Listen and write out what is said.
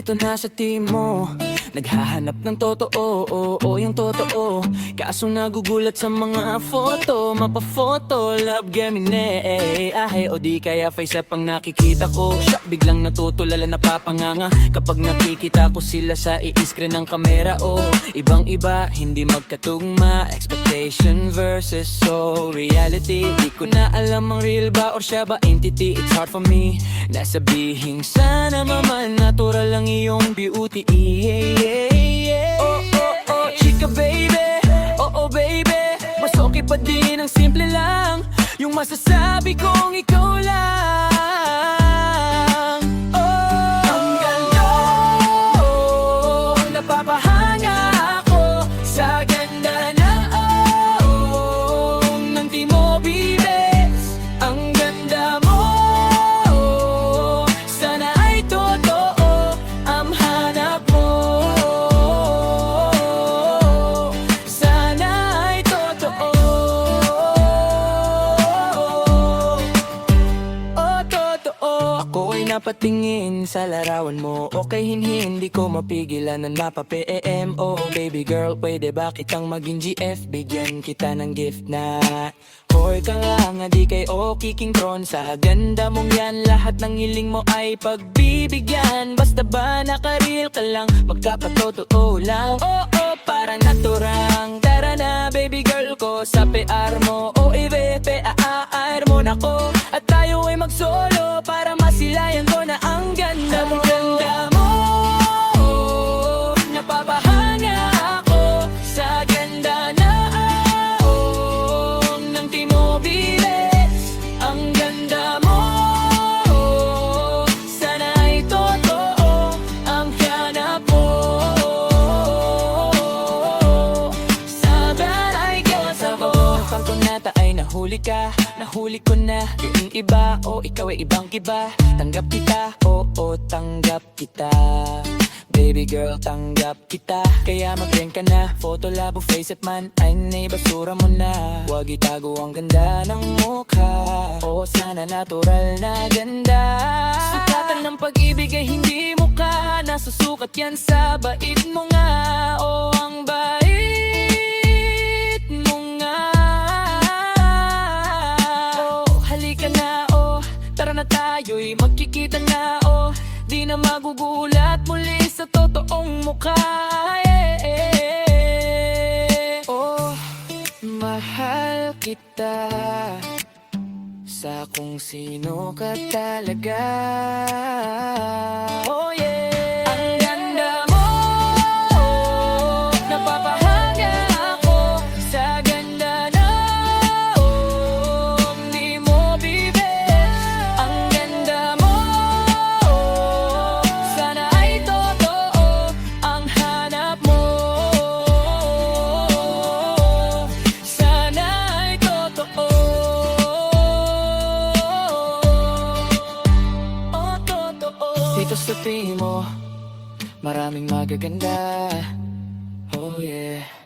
nandito na sa team mo. Naghahanap ng totoo, yung totoo. Kaso nagugulat sa mga photo, mapa-photo, love gemine. Ahe o di kaya face up ang nakikita ko. Siya biglang natutulala, napapanganga kapag nakikita ko sila sa i-screen ng kamera. Ibang iba, hindi magkatugma. Expectation versus reality. Di ko na alam ang real ba or siya ba entity. It's hard for me na sabihing sana maman natural lang iyong beauty. Chika baby, baby. Mas okay pa din ang simple lang. Yung masasabi kong ikaw lang. Ang ganda, napapahanga ako sa ganda na ng T-Mobiles. Ang ganda mo, sana ay totoo ang hanap mo. Sana ay totoo, totoo. Ako ay napatingin sa larawan mo. Okay, hindi ko mapigilan na mapa-PM. Baby girl, pwede ba kitang maging GF? Bigyan kita ng gift na Hoy ka lang, di kay King Tron. Sa ganda mong yan, lahat ng hiling mo ay pagbibigyan. Basta ba naka-real ka lang, magkapatotoo lang. Parang naturang. Tara na baby girl ko, sa PR mo PAAR mo na ko. At tayo ay mag-solo para masilayan ko na ang ganda mo. Ang ganda mo, napapahanga ako sa ganda na ng T-Mobiles. Ang ganda mo, sana ay totoo ang hanap mo. Sana ay kasabo. Kapag kunata ay nahuli ka, nahuli ko na yung iba. Ikaw ay ibang iba. Tanggap kita, tanggap kita. Baby girl, tanggap kita. Kaya mag-ring ka na. Photo labo, face it man ay naibasura mo na. Huwag itago ang ganda ng mukha. Sana natural na ganda. Sukatan ng pag-ibig ay hindi mukha. Nasusukat yan sa bait mo nga. Ang bait mo nga. Halika na, tara na tayo'y magkikita na. Di na magugulat muli sa totoong mukha. Mahal kita sa kung sino ka talaga. Yeah. Ang ganda mo, napapahanga ako sa ganda ng T-Mobiles. Ang ganda mo, sana ay totoo ang hanap mo. Sana ay totoo, totoo. Dito sa team mo, maraming magaganda. Yeah.